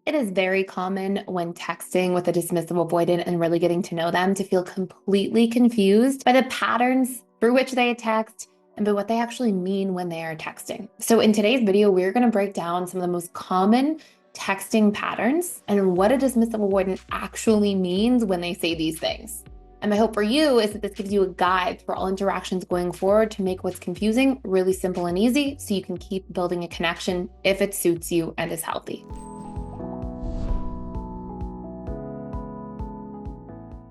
It is very common when texting with a dismissive avoidant and really getting to know them to feel completely confused by the patterns through which they text and by what they actually mean when they are texting. So in today's video, we're going to break down some of the most common texting patterns and what a dismissive avoidant actually means when they say these things. And my hope for you is that this gives you a guide for all interactions going forward to make what's confusing really simple and easy so you can keep building a connection if it suits you and is healthy.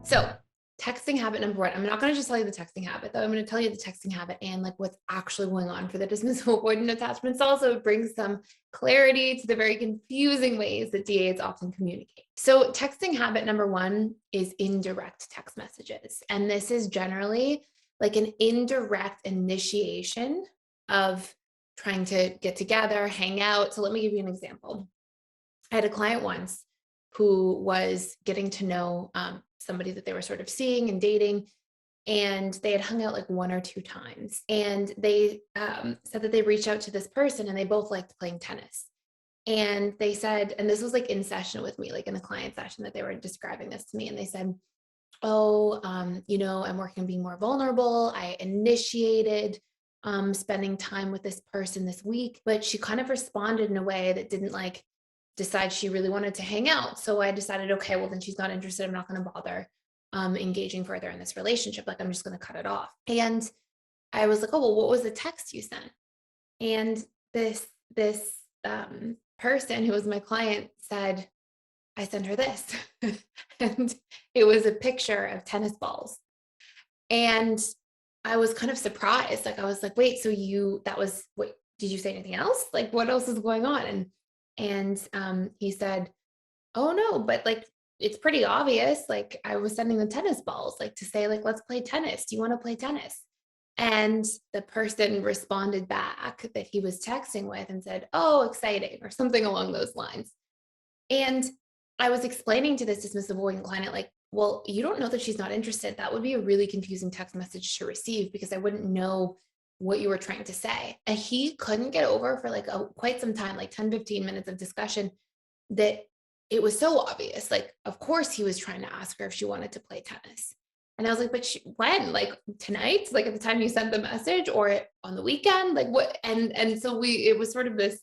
So texting habit number one, I'm not going to just tell you the texting habit, though. I'm going to tell you the texting habit and like what's actually going on for the dismissive avoidant attachments. Also, it brings some clarity to the very confusing ways that DAs often communicate. So texting habit number one is indirect text messages. And this is generally like an indirect initiation of trying to get together, hang out. So let me give you an example. I had a client once who was getting to know somebody that they were sort of seeing and dating, and they had hung out like one or two times. And they said that they reached out to this person and they both liked playing tennis. And they said, and this was like in session with me, like in the client session that they were describing this to me. And they said, oh, I'm working on being more vulnerable. I initiated spending time with this person this week, but she kind of responded in a way that didn't like decide she really wanted to hang out. So I decided, okay, well, then she's not interested. I'm not going to bother engaging further in this relationship. Like, I'm just going to cut it off. And I was like, oh, well, what was the text you sent? And this person who was my client said, I sent her this. And it was a picture of tennis balls. And I was kind of surprised. Like, I was like, wait, wait, did you say anything else? Like, what else is going on? And he said, oh no, but like, it's pretty obvious. Like, I was sending the tennis balls, like to say, like, let's play tennis. Do you want to play tennis? And the person responded back that he was texting with and said, oh, exciting, or something along those lines. And I was explaining to this dismissive avoidant client, like, well, you don't know that she's not interested. That would be a really confusing text message to receive because I wouldn't know what you were trying to say. And he couldn't get over for like quite some time, like 10, 15 minutes of discussion, that it was so obvious. Like, of course, he was trying to ask her if she wanted to play tennis. And I was like, but when? Like tonight? Like at the time you sent the message, or on the weekend? Like what? And so it was sort of this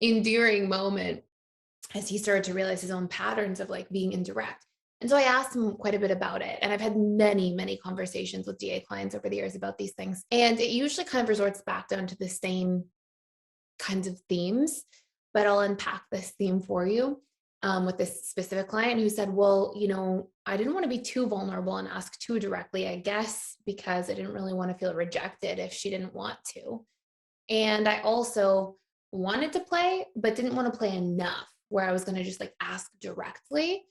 endearing moment as he started to realize his own patterns of like being indirect. And so I asked him quite a bit about it. And I've had many, many conversations with DA clients over the years about these things. And it usually kind of resorts back down to the same kinds of themes, but I'll unpack this theme for you with this specific client who said, well, I didn't want to be too vulnerable and ask too directly, I guess, because I didn't really want to feel rejected if she didn't want to. And I also wanted to play, but didn't want to play enough where I was going to just like ask directly.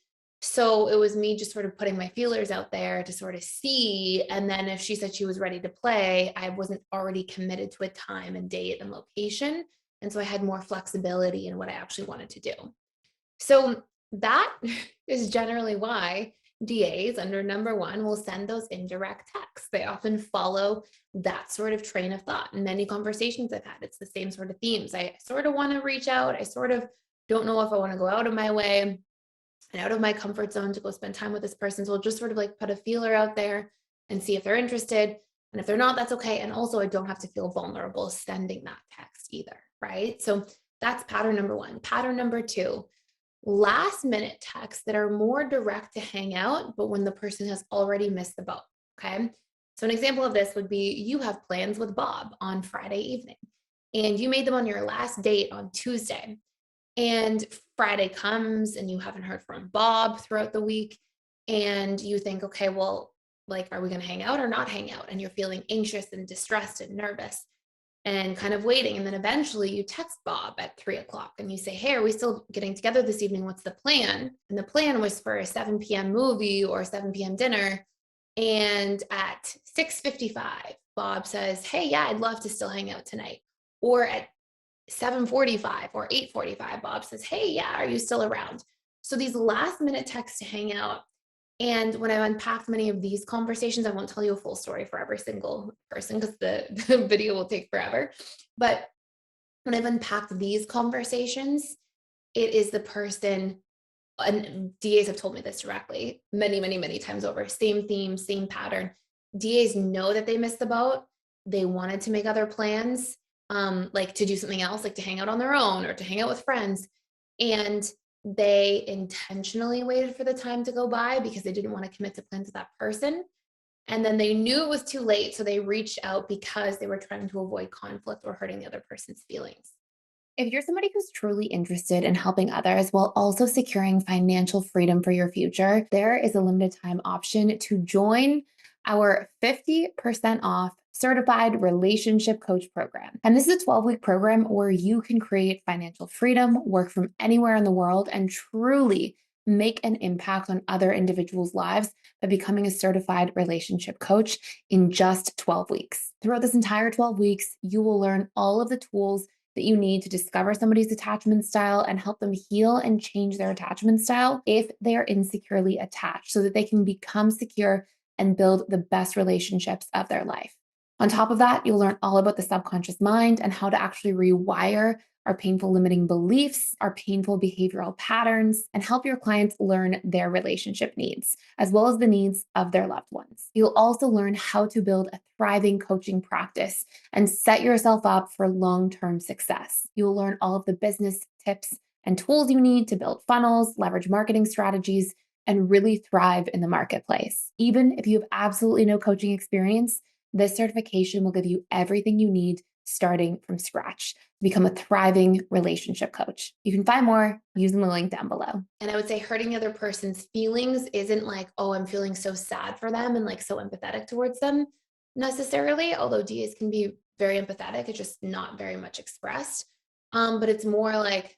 So it was me just sort of putting my feelers out there to sort of see. And then if she said she was ready to play, I wasn't already committed to a time and date and location. And so I had more flexibility in what I actually wanted to do. So that is generally why DAs under number one will send those indirect texts. They often follow that sort of train of thought. In many conversations I've had, it's the same sort of themes. I sort of want to reach out. I sort of don't know if I want to go out of my way and out of my comfort zone to go spend time with this person. So I'll just sort of like put a feeler out there and see if they're interested. And if they're not, that's okay. And also I don't have to feel vulnerable sending that text either, right? So that's pattern number one. Pattern number two, last minute texts that are more direct to hang out, but when the person has already missed the boat. Okay. So an example of this would be you have plans with Bob on Friday evening and you made them on your last date on Tuesday. And Friday comes and you haven't heard from Bob throughout the week. And you think, okay, well, like, are we going to hang out or not hang out? And you're feeling anxious and distressed and nervous and kind of waiting. And then eventually you text Bob at 3 o'clock and you say, hey, are we still getting together this evening? What's the plan? And the plan was for a 7 p.m. movie or 7 p.m. dinner. And at 6:55, Bob says, hey, yeah, I'd love to still hang out tonight. Or at 7:45 or 8:45, Bob says, hey, yeah, are you still around? So these last minute texts to hang out. And when I've unpacked many of these conversations, I won't tell you a full story for every single person because the video will take forever. But when I've unpacked these conversations, it is the person, and DAs have told me this directly many, many, many times over, same theme, same pattern. DAs know that they missed the boat. They wanted to make other plans, like to do something else, like to hang out on their own or to hang out with friends. And they intentionally waited for the time to go by because they didn't want to commit to plans with that person. And then they knew it was too late. So they reached out because they were trying to avoid conflict or hurting the other person's feelings. If you're somebody who's truly interested in helping others while also securing financial freedom for your future, there is a limited time option to join our 50% off certified relationship coach program. And this is a 12-week program where you can create financial freedom, work from anywhere in the world, and truly make an impact on other individuals' lives by becoming a certified relationship coach in just 12 weeks. Throughout this entire 12 weeks, you will learn all of the tools that you need to discover somebody's attachment style and help them heal and change their attachment style if they are insecurely attached so that they can become secure and build the best relationships of their life. On top of that, you'll learn all about the subconscious mind and how to actually rewire our painful limiting beliefs, our painful behavioral patterns, and help your clients learn their relationship needs, as well as the needs of their loved ones. You'll also learn how to build a thriving coaching practice and set yourself up for long-term success. You'll learn all of the business tips and tools you need to build funnels, leverage marketing strategies, and really thrive in the marketplace. Even if you have absolutely no coaching experience, this certification will give you everything you need starting from scratch to become a thriving relationship coach. You can find more using the link down below. And I would say hurting the other person's feelings isn't like, oh, I'm feeling so sad for them and like so empathetic towards them necessarily, although DAs can be very empathetic. It's just not very much expressed. But it's more like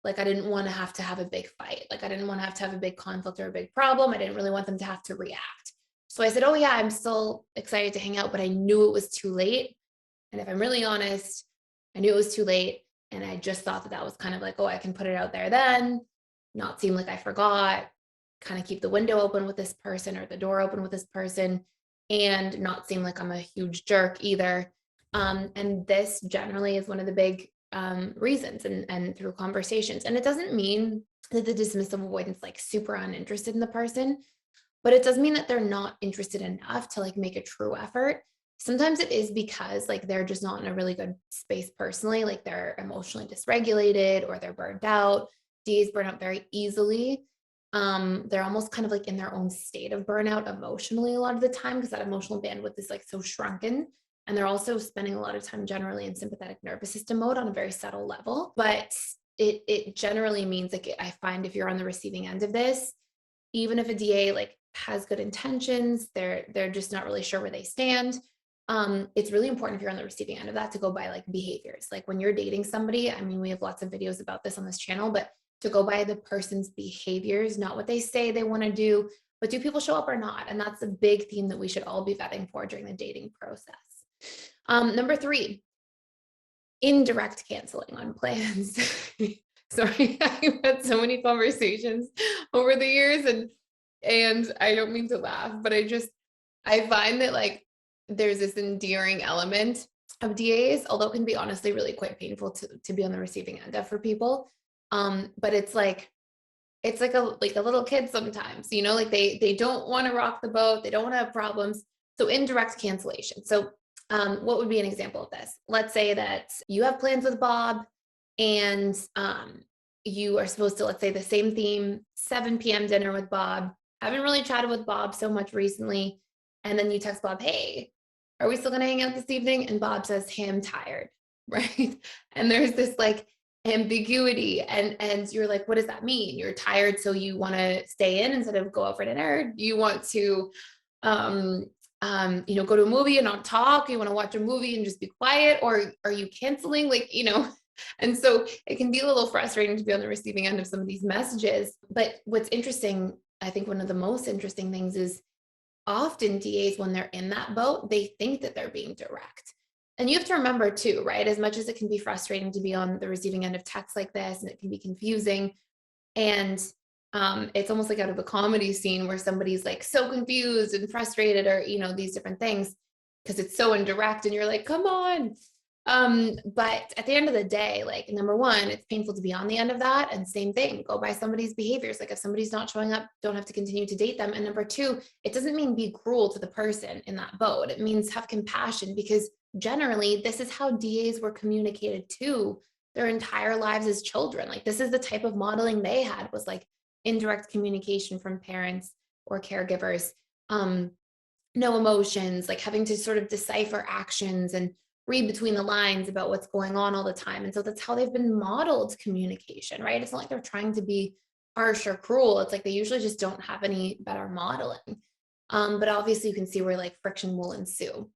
I didn't want to have a big fight. Like I didn't want to have a big conflict or a big problem. I didn't really want them to have to react. So I said, oh yeah, I'm still excited to hang out, but I knew it was too late. And if I'm really honest, I knew it was too late. And I just thought that was kind of like, oh, I can put it out there then, not seem like I forgot, kind of keep the window open with this person or the door open with this person, and not seem like I'm a huge jerk either. And this generally is one of the big reasons and through conversations. And it doesn't mean that the dismissive avoidance like super uninterested in the person, but it does mean that they're not interested enough to like make a true effort. Sometimes it is because like they're just not in a really good space personally, like they're emotionally dysregulated or they're burned out. DAs burn out very easily. They're almost kind of like in their own state of burnout emotionally a lot of the time because that emotional bandwidth is like so shrunken. And they're also spending a lot of time generally in sympathetic nervous system mode on a very subtle level. But it generally means like I find if you're on the receiving end of this, even if a DA like has good intentions, they're just not really sure where they stand. It's really important if you're on the receiving end of that to go by like behaviors. Like when you're dating somebody, I mean, we have lots of videos about this on this channel, but to go by the person's behaviors, not what they say they want to do, but do people show up or not? And that's a big theme that we should all be vetting for during the dating process. Number 3, indirect canceling on plans. Sorry, I've had so many conversations over the years and I don't mean to laugh, but I find that like there's this endearing element of DAs, although it can be honestly really quite painful to be on the receiving end of for people. But it's like a little kid sometimes, you know, like they don't want to rock the boat, they don't want to have problems. So indirect cancellation. So what would be an example of this? Let's say that you have plans with Bob and you are supposed to, let's say the same theme, 7 p.m. dinner with Bob. Haven't really chatted with Bob so much recently. And then you text Bob, hey, are we still going to hang out this evening? And Bob says, hey, I'm tired, right? And there's this like ambiguity and you're like, what does that mean? You're tired, so you want to stay in instead of go out for dinner? You want to, go to a movie and not talk? You want to watch a movie and just be quiet? Or are you canceling? Like, and so it can be a little frustrating to be on the receiving end of some of these messages. But what's interesting, I think one of the most interesting things is often DAs, when they're in that boat, they think that they're being direct. And you have to remember too, right? As much as it can be frustrating to be on the receiving end of text like this, and it can be confusing. And it's almost like out of a comedy scene where somebody's like so confused and frustrated or, these different things because it's so indirect and you're like, come on. But at the end of the day, like number one, it's painful to be on the end of that. And same thing, go by somebody's behaviors. Like if somebody's not showing up, don't have to continue to date them. And number two, it doesn't mean be cruel to the person in that boat. It means have compassion, because generally this is how DAs were communicated to their entire lives as children. Like this is the type of modeling they had, was like indirect communication from parents or caregivers. No emotions, like having to sort of decipher actions and read between the lines about what's going on all the time. And so that's how they've been modeled communication, right? It's not like they're trying to be harsh or cruel. It's like they usually just don't have any better modeling. But obviously you can see where like friction will ensue.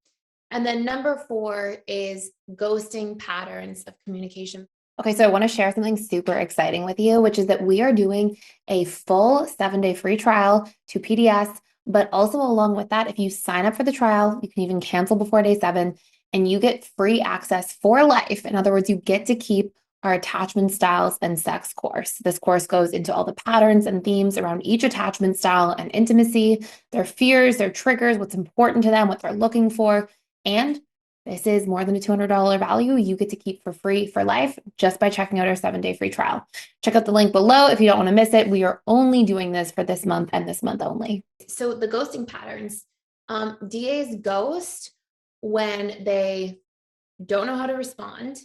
And then number 4 is ghosting patterns of communication. Okay, so I want to share something super exciting with you, which is that we are doing a full 7-day free trial to PDS. But also along with that, if you sign up for the trial, you can even cancel before day 7 and you get free access for life. In other words, you get to keep our attachment styles and sex course. This course goes into all the patterns and themes around each attachment style and intimacy, their fears, their triggers, what's important to them, what they're looking for. And this is more than a $200 value you get to keep for free for life just by checking out our 7-day free trial. Check out the link below if you don't want to miss it. We are only doing this for this month and this month only. So the ghosting patterns, DAs ghost when they don't know how to respond,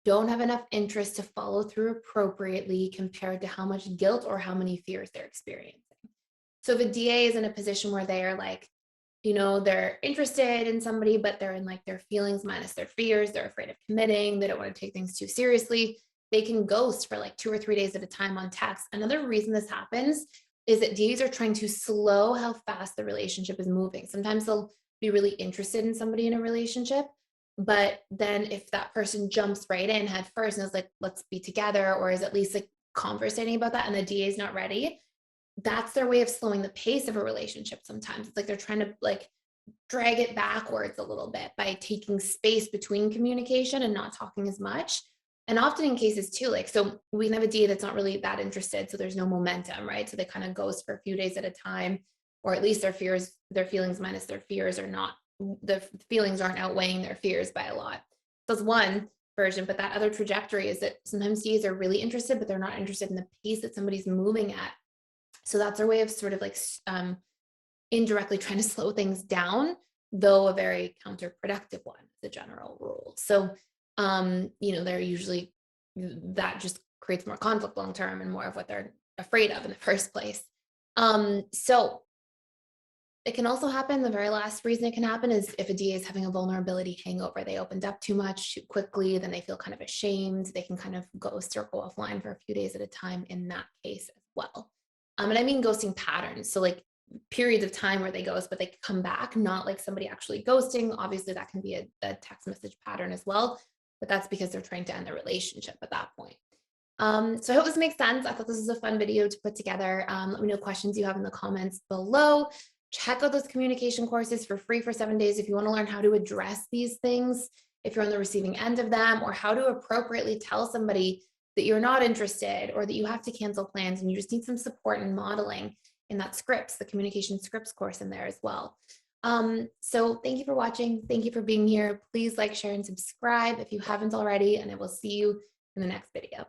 don't have enough interest to follow through appropriately compared to how much guilt or how many fears they're experiencing. So if a DA is in a position where they are like, they're interested in somebody, but they're in like their feelings minus their fears, they're afraid of committing, they don't want to take things too seriously, they can ghost for like 2 or 3 days at a time on text. Another reason this happens is that DAs are trying to slow how fast the relationship is moving. Sometimes they'll be really interested in somebody in a relationship, but then if that person jumps right in head first and is like, let's be together, or is at least like conversating about that, and the DA is not ready, that's their way of slowing the pace of a relationship. Sometimes it's like they're trying to like drag it backwards a little bit by taking space between communication and not talking as much. And often in cases too, like, so we can have a DA that's not really that interested, so there's no momentum, right? So they kind of ghost for a few days at a time, or at least their feelings minus their fears are not, the feelings aren't outweighing their fears by a lot. That's one version, but that other trajectory is that sometimes DAs are really interested, but they're not interested in the pace that somebody's moving at. So that's their way of sort of like indirectly trying to slow things down, though a very counterproductive one, the general rule. So, they're usually, that just creates more conflict long term and more of what they're afraid of in the first place. So it can also happen. The very last reason it can happen is if a DA is having a vulnerability hangover, they opened up too much too quickly, then they feel kind of ashamed. They can kind of ghost or go offline for a few days at a time in that case as well. And I mean ghosting patterns. So like periods of time where they ghost, but they come back, not like somebody actually ghosting. Obviously that can be a text message pattern as well, but that's because they're trying to end the relationship at that point. So I hope this makes sense. I thought this was a fun video to put together. Let me know questions you have in the comments below. Check out those communication courses for free for 7 days if you want to learn how to address these things, if you're on the receiving end of them, or how to appropriately tell somebody that you're not interested or that you have to cancel plans and you just need some support and modeling in that scripts, the communication scripts course in there as well. So thank you for watching. Thank you for being here. Please like, share, and subscribe if you haven't already, and I will see you in the next video.